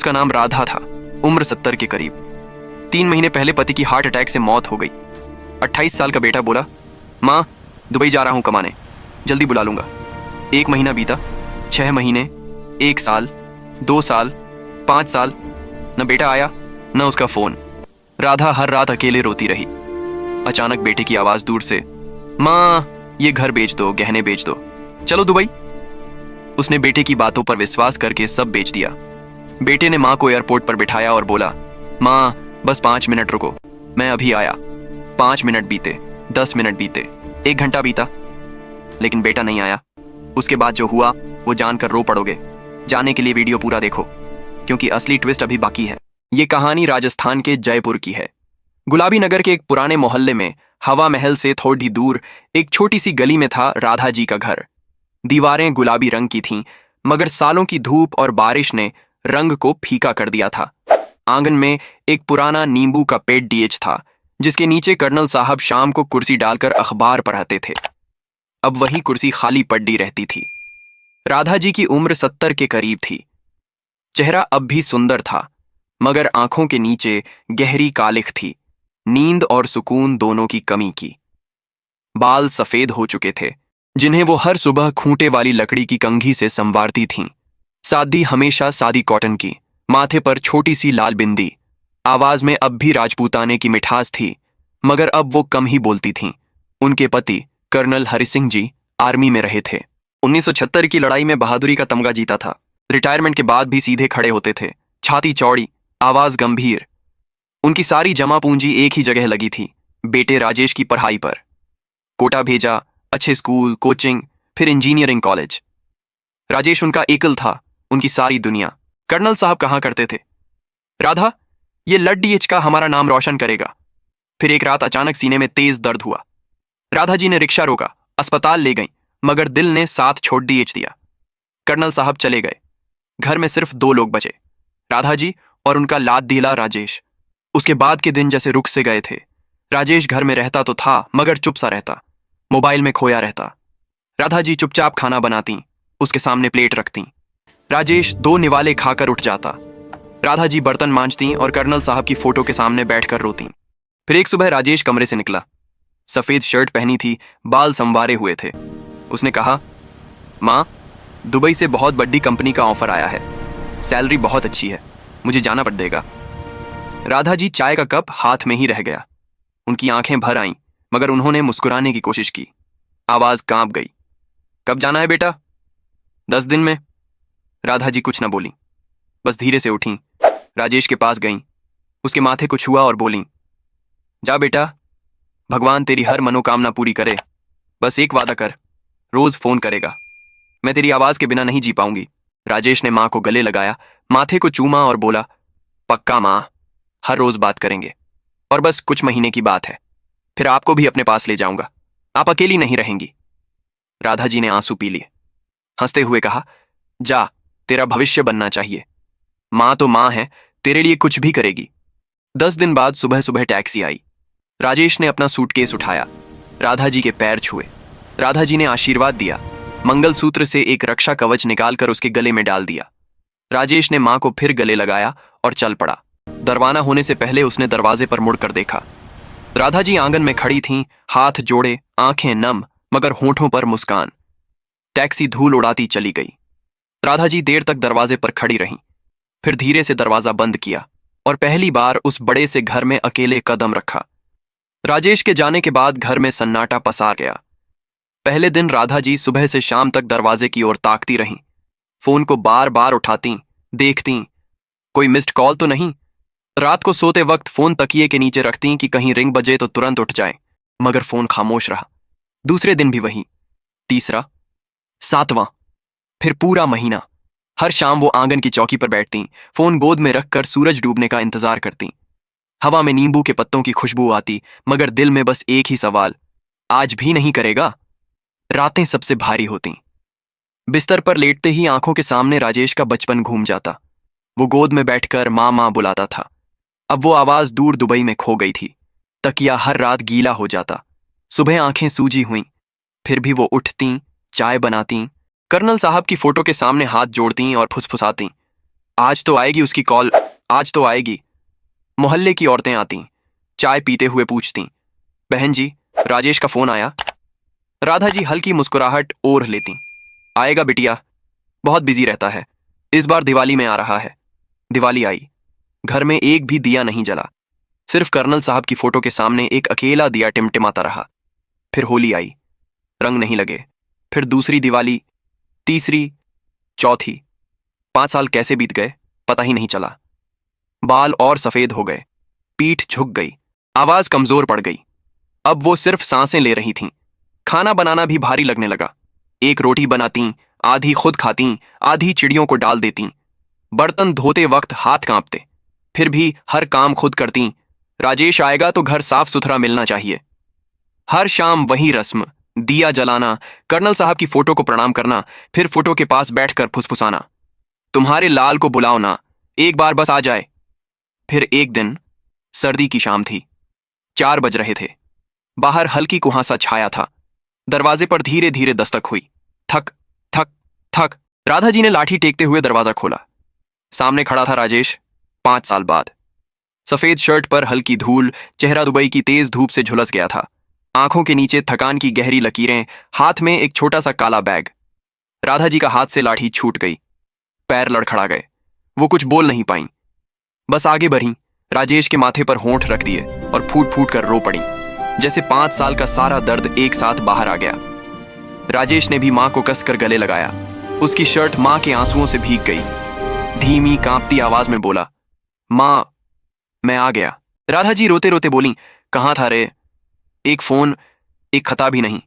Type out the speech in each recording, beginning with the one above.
उसका नाम राधा था, उम्र 70 के करीब। 3 महीने पहले पति की हार्ट अटैक से मौत हो गई। 28 साल का बेटा बोला, माँ दुबई जा रहा हूं कमाने, जल्दी बुला लूंगा। 1 महीना बीता, 6 महीने, 1 साल, 2 साल, 5 साल, न बेटा आया न उसका फोन। राधा हर रात अकेले रोती रही। अचानक बेटे की आवाज दूर से, माँ ये घर बेच दो, गहने बेच दो, चलो दुबई। उसने बेटे की बातों पर विश्वास करके सब बेच दिया। बेटे ने माँ को एयरपोर्ट पर बिठाया और बोला, माँ बस 5 मिनट रुको, मैं अभी आया। 5 मिनट बीते, 10 मिनट बीते, 1 घंटा बीता, लेकिन बेटा नहीं आया। उसके बाद जो हुआ वो जानकर रो पड़ोगे। जाने के लिए वीडियो पूरा देखो, क्योंकि असली ट्विस्ट अभी बाकी है। ये कहानी राजस्थान के जयपुर की है। गुलाबी नगर के एक पुराने मोहल्ले में हवा महल से थोड़ी दूर एक छोटी सी गली में था राधा जी का घर। दीवारें गुलाबी रंग की थीं, मगर सालों की धूप और बारिश ने रंग को फीका कर दिया था। आंगन में एक पुराना नींबू का पेड़ डीएच था, जिसके नीचे कर्नल साहब शाम को कुर्सी डालकर अखबार पढ़ते थे। अब वही कुर्सी खाली पड़ी रहती थी। राधा जी की उम्र 70 के करीब थी। चेहरा अब भी सुंदर था, मगर आंखों के नीचे गहरी कालिख थी, नींद और सुकून दोनों की कमी की। बाल सफेद हो चुके थे, जिन्हें वो हर सुबह खूंटे वाली लकड़ी की कंघी से संवारती थीं। सादी हमेशा सादी कॉटन की, माथे पर छोटी सी लाल बिंदी। आवाज में अब भी राजपूताने की मिठास थी, मगर अब वो कम ही बोलती थीं। उनके पति कर्नल हरि सिंह जी आर्मी में रहे थे। 1976 की लड़ाई में बहादुरी का तमगा जीता था। रिटायरमेंट के बाद भी सीधे खड़े होते थे, छाती चौड़ी, आवाज गंभीर। उनकी सारी जमा पूंजी एक ही जगह लगी थी, बेटे राजेश की पढ़ाई पर। कोटा भेजा, अच्छे स्कूल, कोचिंग, फिर इंजीनियरिंग कॉलेज। राजेश उनका एकल था, उनकी सारी दुनिया। कर्नल साहब कहा करते थे, राधा ये लड्डीएच का हमारा नाम रोशन करेगा। फिर एक रात अचानक सीने में तेज दर्द हुआ। राधा जी ने रिक्शा रोका, अस्पताल ले गई, मगर दिल ने साथ छोड़ डीएच दिया। कर्नल साहब चले गए। घर में सिर्फ 2 लोग बचे, राधा जी और उनका लाद दीला राजेश। उसके बाद के दिन जैसे रुक से गए थे। राजेश घर में रहता तो था, मगर चुप सा रहता, मोबाइल में खोया रहता। राधा जी चुपचाप खाना बनाती, उसके सामने प्लेट रखती। राजेश 2 निवाले खाकर उठ जाता। राधा जी बर्तन मांजती और कर्नल साहब की फोटो के सामने बैठकर रोती। फिर एक सुबह राजेश कमरे से निकला। सफेद शर्ट पहनी थी, बाल संवारे हुए थे। उसने कहा, माँ दुबई से बहुत बड़ी कंपनी का ऑफर आया है, सैलरी बहुत अच्छी है, मुझे जाना पड़ेगा। राधा जी चाय का कप हाथ में ही रह गया। उनकी आंखें भर आईं, मगर उन्होंने मुस्कुराने की कोशिश की। आवाज कांप गई, कब जाना है बेटा? 10 दिन में। राधा जी कुछ न बोली, बस धीरे से उठी, राजेश के पास गईं, उसके माथे को छुआ और बोली, जा बेटा, भगवान तेरी हर मनोकामना पूरी करे। बस एक वादा कर, रोज फोन करेगा, मैं तेरी आवाज के बिना नहीं जी पाऊंगी। राजेश ने माँ को गले लगाया, माथे को चूमा और बोला, पक्का माँ, हर रोज बात करेंगे, और बस कुछ महीने की बात है, फिर आपको भी अपने पास ले जाऊंगा, आप अकेली नहीं रहेंगी। राधा जी ने आंसू पी लिए, हंसते हुए कहा, जा, तेरा भविष्य बनना चाहिए, माँ तो माँ है, तेरे लिए कुछ भी करेगी। 10 दिन बाद सुबह सुबह टैक्सी आई। राजेश ने अपना सूटकेस उठाया, राधा जी के पैर छुए। राधा जी ने आशीर्वाद दिया, मंगलसूत्र से एक रक्षा कवच निकालकर उसके गले में डाल दिया। राजेश ने माँ को फिर गले लगाया और चल पड़ा। दरवाना होने से पहले उसने दरवाजे पर मुड़कर देखा। राधा जी आंगन में खड़ी थीं, हाथ जोड़े, आंखें नम, मगर होंठों पर मुस्कान। टैक्सी धूल उड़ाती चली गई। राधा जी देर तक दरवाजे पर खड़ी रहीं, फिर धीरे से दरवाजा बंद किया और पहली बार उस बड़े से घर में अकेले कदम रखा। राजेश के जाने के बाद घर में सन्नाटा पसार गया। पहले दिन राधा जी सुबह से शाम तक दरवाजे की ओर ताकती रहीं, फोन को बार बार उठाती, देखती, कोई मिस्ड कॉल तो नहीं। रात को सोते वक्त फोन तकिए के नीचे रखती कि कहीं रिंग बजे तो तुरंत उठ जाए, मगर फोन खामोश रहा। दूसरे दिन भी वही, तीसरा, 7वां, फिर पूरा महीना। हर शाम वो आंगन की चौकी पर बैठती, फोन गोद में रखकर सूरज डूबने का इंतजार करती। हवा में नींबू के पत्तों की खुशबू आती, मगर दिल में बस एक ही सवाल, आज भी नहीं करेगा? रातें सबसे भारी होती। बिस्तर पर लेटते ही आंखों के सामने राजेश का बचपन घूम जाता। वो गोद में बैठकर माँ माँ बुलाता था। अब वो आवाज दूर दुबई में खो गई थी। तकिया हर रात गीला हो जाता। सुबह आंखें सूजी हुईं, फिर भी वो उठती, चाय बनाती, कर्नल साहब की फोटो के सामने हाथ जोड़ती और फुसफुसाती, आज तो आएगी उसकी कॉल, आज तो आएगी। मोहल्ले की औरतें आती, चाय पीते हुए पूछती, बहन जी राजेश का फोन आया? राधा जी हल्की मुस्कुराहट ओढ़ लेती, आएगा बिटिया, बहुत बिजी रहता है, इस बार दिवाली में आ रहा है। दिवाली आई, घर में एक भी दिया नहीं जला, सिर्फ कर्नल साहब की फोटो के सामने एक अकेला दिया टिमटिमाता रहा। फिर होली आई, रंग नहीं लगे। फिर दूसरी दिवाली, तीसरी, चौथी। 5 साल कैसे बीत गए पता ही नहीं चला। बाल और सफेद हो गए, पीठ झुक गई, आवाज कमजोर पड़ गई। अब वो सिर्फ सांसें ले रही थीं। खाना बनाना भी भारी लगने लगा। एक रोटी बनाती, आधी खुद खाती, आधी चिड़ियों को डाल देती। बर्तन धोते वक्त हाथ कांपते, फिर भी हर काम खुद करती। राजेश आएगा तो घर साफ सुथरा मिलना चाहिए। हर शाम वही रस्म, दिया जलाना, कर्नल साहब की फोटो को प्रणाम करना, फिर फोटो के पास बैठकर फुसफुसाना, तुम्हारे लाल को बुलाओ ना, एक बार बस आ जाए। फिर एक दिन सर्दी की शाम थी, 4 बज रहे थे। बाहर हल्की कुहासा छाया था। दरवाजे पर धीरे धीरे दस्तक हुई। थक थक थक। राधा जी ने लाठी टेकते हुए दरवाजा खोला। सामने खड़ा था राजेश, 5 साल बाद। सफेद शर्ट पर हल्की धूल, चेहरा दुबई की तेज धूप से झुलस गया था। आंखों के नीचे थकान की गहरी लकीरें, हाथ में एक छोटा सा काला बैग। राधा जी का हाथ से लाठी छूट गई, पैर लड़खड़ा गए। वो कुछ बोल नहीं पाई, बस आगे बढ़ी, राजेश के माथे पर होंठ रख दिए और फूट फूट कर रो पड़ी, जैसे 5 साल का सारा दर्द एक साथ बाहर आ गया। राजेश ने भी मां को कसकर गले लगाया। उसकी शर्ट मां के आंसुओं से भीग गई। धीमी कांपती आवाज में बोला, मां मैं आ गया। राधा जी रोते रोते बोली, कहां था रे? एक फोन, एक खता भी नहीं,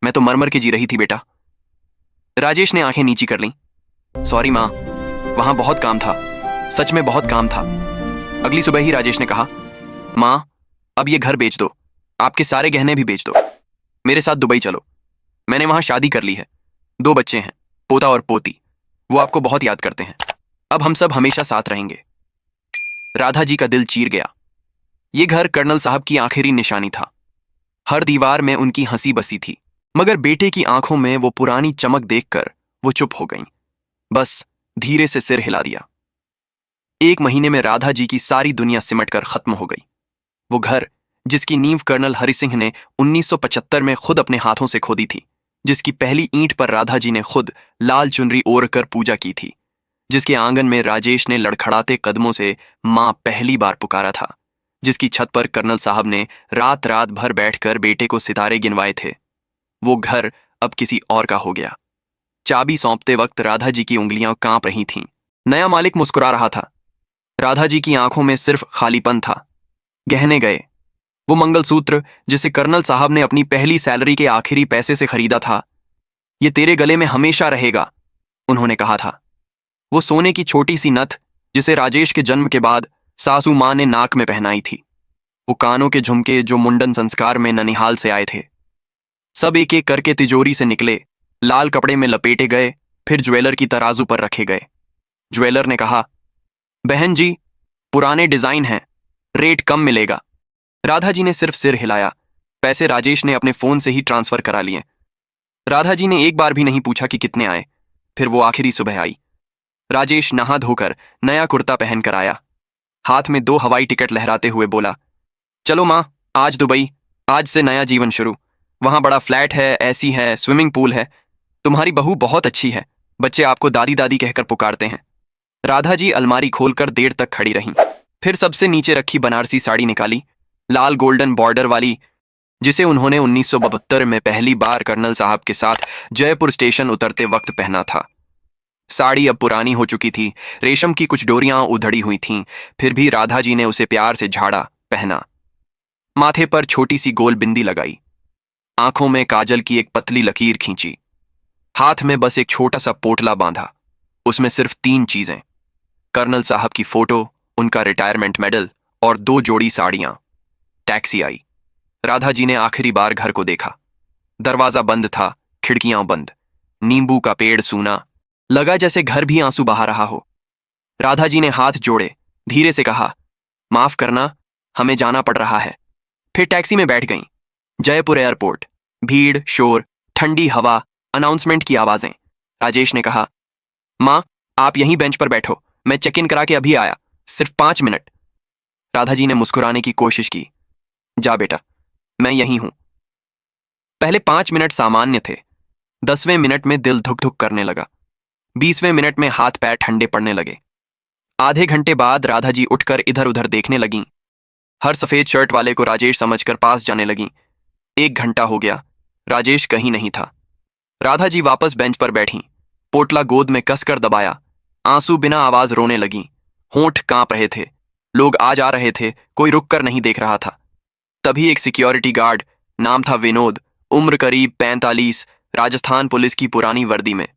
मैं तो मर मर के जी रही थी बेटा। राजेश ने आंखें नीची कर लीं। सॉरी मां, वहां बहुत काम था, सच में बहुत काम था। अगली सुबह ही राजेश ने कहा, मां अब ये घर बेच दो, आपके सारे गहने भी बेच दो, मेरे साथ दुबई चलो। मैंने वहां शादी कर ली है, 2 बच्चे हैं, पोता और पोती। वो आपको बहुत याद करते हैं। अब हम सब हमेशा साथ रहेंगे। राधा जी का दिल चीर गया। ये घर कर्नल साहब की आखिरी निशानी था। हर दीवार में उनकी हंसी बसी थी, मगर बेटे की आंखों में वो पुरानी चमक देखकर वो चुप हो गईं। बस धीरे से सिर हिला दिया। 1 महीने में राधा जी की सारी दुनिया सिमटकर खत्म हो गई। वो घर जिसकी नींव कर्नल हरि सिंह ने 1975 में खुद अपने हाथों से खोदी थी, जिसकी पहली ईंट पर राधा जी ने खुद लाल चुनरी ओढ़ कर पूजा की थी, जिसके आंगन में राजेश ने लड़खड़ाते कदमों से मां पहली बार पुकारा था, जिसकी छत पर कर्नल साहब ने रात रात भर बैठकर बेटे को सितारे गिनवाए थे, वो घर अब किसी और का हो गया। चाबी सौंपते वक्त राधा जी की उंगलियां कांप रही थीं। नया मालिक मुस्कुरा रहा था। राधा जी की आंखों में सिर्फ खालीपन था। गहने गए, वो मंगलसूत्र जिसे कर्नल साहब ने अपनी पहली सैलरी के आखिरी पैसे से खरीदा था, ये तेरे गले में हमेशा रहेगा, उन्होंने कहा था। वो सोने की छोटी सी नथ जिसे राजेश के जन्म के बाद सासू मां ने नाक में पहनाई थी, वो कानों के झुमके जो मुंडन संस्कार में ननिहाल से आए थे, सब एक एक करके तिजोरी से निकले, लाल कपड़े में लपेटे गए, फिर ज्वेलर की तराजू पर रखे गए। ज्वेलर ने कहा, बहन जी पुराने डिजाइन हैं, रेट कम मिलेगा। राधा जी ने सिर्फ सिर हिलाया। पैसे राजेश ने अपने फोन से ही ट्रांसफर करा लिए। राधा जी ने एक बार भी नहीं पूछा कि कितने आए। फिर वो आखिरी सुबह आई। राजेश नहा धोकर नया कुर्ता पहनकर आया, हाथ में 2 हवाई टिकट लहराते हुए बोला, चलो मां आज दुबई, आज से नया जीवन शुरू। वहां बड़ा फ्लैट है, एसी है, स्विमिंग पूल है, तुम्हारी बहू बहुत अच्छी है, बच्चे आपको दादी दादी कहकर पुकारते हैं। राधा जी अलमारी खोलकर देर तक खड़ी रहीं। फिर सबसे नीचे रखी बनारसी साड़ी निकाली, लाल गोल्डन बॉर्डर वाली, जिसे उन्होंने 1972 में पहली बार कर्नल साहब के साथ जयपुर स्टेशन उतरते वक्त पहना था। साड़ी अब पुरानी हो चुकी थी, रेशम की कुछ डोरियां उधड़ी हुई थीं, फिर भी राधा जी ने उसे प्यार से झाड़ा, पहना। माथे पर छोटी सी गोल बिंदी लगाई, आंखों में काजल की एक पतली लकीर खींची, हाथ में बस एक छोटा सा पोटला बांधा। उसमें सिर्फ 3 चीजें, कर्नल साहब की फोटो, उनका रिटायरमेंट मेडल और 2 जोड़ी साड़ियां। टैक्सी आई। राधा जी ने आखिरी बार घर को देखा। दरवाजा बंद था, खिड़कियां बंद, नींबू का पेड़ सूना, लगा जैसे घर भी आंसू बहा रहा हो। राधा जी ने हाथ जोड़े, धीरे से कहा, माफ करना, हमें जाना पड़ रहा है। फिर टैक्सी में बैठ गईं। जयपुर एयरपोर्ट, भीड़, शोर, ठंडी हवा, अनाउंसमेंट की आवाजें। राजेश ने कहा, मां आप यहीं बेंच पर बैठो, मैं चेक इन करा के अभी आया, सिर्फ 5 मिनट। राधा जी ने मुस्कुराने की कोशिश की। जा बेटा, मैं यहीं हूं। पहले 5 मिनट सामान्य थे। 10वें मिनट में दिल धुक धुक करने लगा। 20वें मिनट में हाथ पैर ठंडे पड़ने लगे। आधे घंटे बाद राधा जी उठकर इधर उधर देखने लगीं। हर सफेद शर्ट वाले को राजेश समझकर पास जाने लगीं। 1 घंटा हो गया, राजेश कहीं नहीं था। राधा जी वापस बेंच पर बैठी, पोटला गोद में कसकर दबाया, आंसू बिना आवाज रोने लगीं। होंठ कांप रहे थे। लोग आ जा रहे थे, कोई रुक कर नहीं देख रहा था। तभी एक सिक्योरिटी गार्ड, नाम था विनोद, उम्र करीब 45, राजस्थान पुलिस की पुरानी वर्दी में।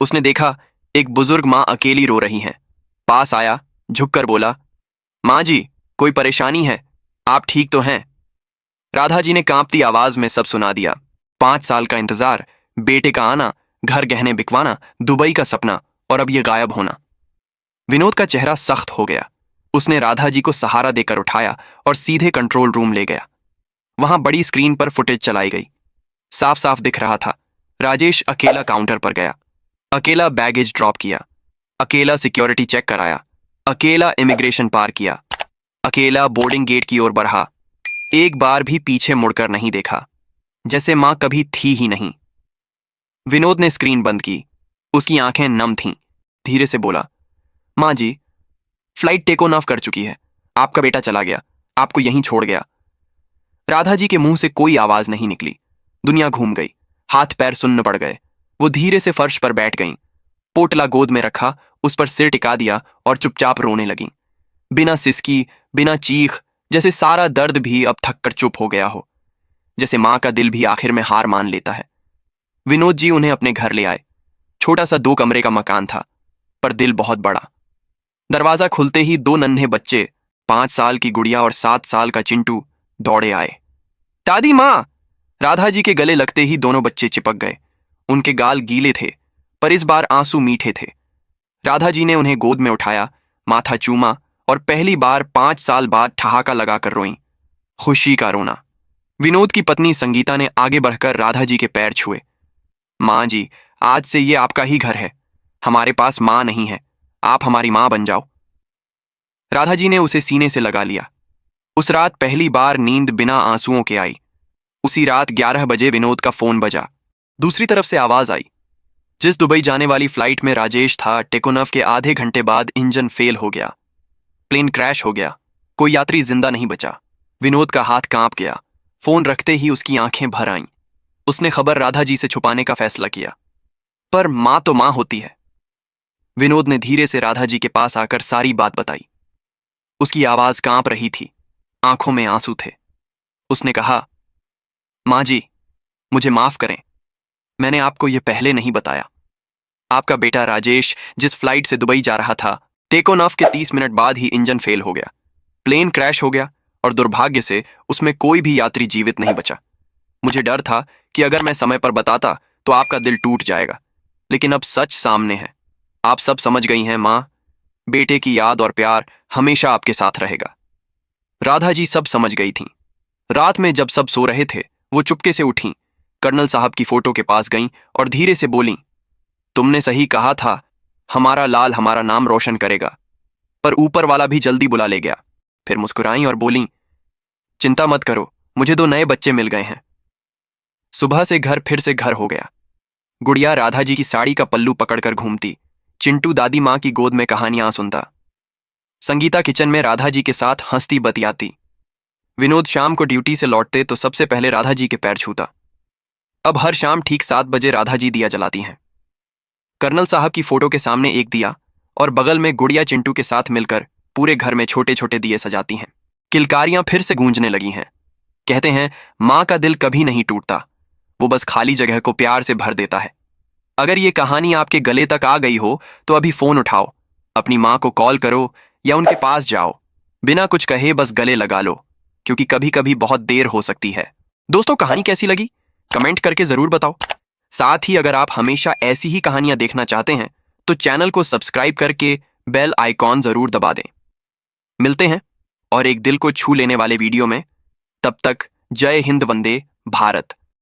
उसने देखा एक बुजुर्ग माँ अकेली रो रही हैं। पास आया, झुककर बोला, माँ जी, कोई परेशानी है? आप ठीक तो हैं? राधा जी ने कांपती आवाज में सब सुना दिया। 5 साल का इंतजार, बेटे का आना, घर गहने बिकवाना, दुबई का सपना, और अब ये गायब होना। विनोद का चेहरा सख्त हो गया। उसने राधा जी को सहारा देकर उठाया और सीधे कंट्रोल रूम ले गया। वहां बड़ी स्क्रीन पर फुटेज चलाई गई। साफ साफ दिख रहा था, राजेश अकेला काउंटर पर गया, अकेला बैगेज ड्रॉप किया, अकेला सिक्योरिटी चेक कराया, अकेला इमिग्रेशन पार किया, अकेला बोर्डिंग गेट की ओर बढ़ा। एक बार भी पीछे मुड़कर नहीं देखा, जैसे मां कभी थी ही नहीं। विनोद ने स्क्रीन बंद की। उसकी आंखें नम थीं। धीरे से बोला, मां जी, फ्लाइट टेक ऑफ कर चुकी है। आपका बेटा चला गया, आपको यहीं छोड़ गया। राधा जी के मुंह से कोई आवाज नहीं निकली। दुनिया घूम गई, हाथ पैर सुन्न पड़ गए। वो धीरे से फर्श पर बैठ गईं। पोटला गोद में रखा, उस पर सिर टिका दिया और चुपचाप रोने लगीं। बिना सिसकी, बिना चीख, जैसे सारा दर्द भी अब थक कर चुप हो गया हो, जैसे मां का दिल भी आखिर में हार मान लेता है। विनोद जी उन्हें अपने घर ले आए। छोटा सा 2 कमरे का मकान था, पर दिल बहुत बड़ा। दरवाजा खुलते ही 2 नन्हे बच्चे, 5 साल की गुड़िया और 7 साल का चिंटू, दौड़े आए। दादी माँ! राधा जी के गले लगते ही दोनों बच्चे चिपक गए। उनके गाल गीले थे, पर इस बार आंसू मीठे थे। राधा जी ने उन्हें गोद में उठाया, माथा चूमा और पहली बार 5 साल बाद ठहाका लगाकर रोईं। खुशी का रोना। विनोद की पत्नी संगीता ने आगे बढ़कर राधा जी के पैर छुए। माँ जी, आज से ये आपका ही घर है। हमारे पास माँ नहीं है, आप हमारी माँ बन जाओ। राधा जी ने उसे सीने से लगा लिया। उस रात पहली बार नींद बिना आंसुओं के आई। उसी रात 11 बजे विनोद का फोन बजा। दूसरी तरफ से आवाज आई, जिस दुबई जाने वाली फ्लाइट में राजेश था, टेकोनॉफ के आधे घंटे बाद इंजन फेल हो गया। प्लेन क्रैश हो गया। कोई यात्री जिंदा नहीं बचा। विनोद का हाथ कांप गया। फोन रखते ही उसकी आंखें भर आईं। उसने खबर राधा जी से छुपाने का फैसला किया, पर मां तो मां होती है। विनोद ने धीरे से राधा जी के पास आकर सारी बात बताई। उसकी आवाज कांप रही थी, आंखों में आंसू थे। उसने कहा, मां जी, मुझे माफ करें, मैंने आपको यह पहले नहीं बताया। आपका बेटा राजेश जिस फ्लाइट से दुबई जा रहा था, टेक ऑफ के 30 मिनट बाद ही इंजन फेल हो गया। प्लेन क्रैश हो गया और दुर्भाग्य से उसमें कोई भी यात्री जीवित नहीं बचा। मुझे डर था कि अगर मैं समय पर बताता तो आपका दिल टूट जाएगा, लेकिन अब सच सामने है। आप सब समझ गई हैं मां। बेटे की याद और प्यार हमेशा आपके साथ रहेगा। राधा जी सब समझ गई थीं। रात में जब सब सो रहे थे, वो चुपके से उठीं, कर्नल साहब की फोटो के पास गईं और धीरे से बोलीं, तुमने सही कहा था, हमारा लाल हमारा नाम रोशन करेगा, पर ऊपर वाला भी जल्दी बुला ले गया। फिर मुस्कुराईं और बोलीं, चिंता मत करो, मुझे 2 नए बच्चे मिल गए हैं। सुबह से घर फिर से घर हो गया। गुड़िया राधा जी की साड़ी का पल्लू पकड़कर घूमती। चिंटू दादी माँ की गोद में कहानियां सुनता। संगीता किचन में राधा जी के साथ हंसती बतियाती। विनोद शाम को ड्यूटी से लौटते तो सबसे पहले राधा जी के पैर छूता। अब हर शाम ठीक 7 बजे राधा जी दिया जलाती हैं। कर्नल साहब की फोटो के सामने एक दिया और बगल में गुड़िया चिंटू के साथ मिलकर पूरे घर में छोटे छोटे दिए सजाती हैं। किलकारियां फिर से गूंजने लगी हैं। कहते हैं, माँ का दिल कभी नहीं टूटता, वो बस खाली जगह को प्यार से भर देता है। अगर ये कहानी आपके गले तक आ गई हो तो अभी फोन उठाओ, अपनी माँ को कॉल करो या उनके पास जाओ। बिना कुछ कहे बस गले लगा लो, क्योंकि कभी कभी बहुत देर हो सकती है। दोस्तों, कहानी कैसी लगी कमेंट करके जरूर बताओ। साथ ही अगर आप हमेशा ऐसी ही कहानियां देखना चाहते हैं तो चैनल को सब्सक्राइब करके बेल आइकॉन जरूर दबा दें। मिलते हैं और एक दिल को छू लेने वाले वीडियो में। तब तक जय हिंद, वंदे भारत।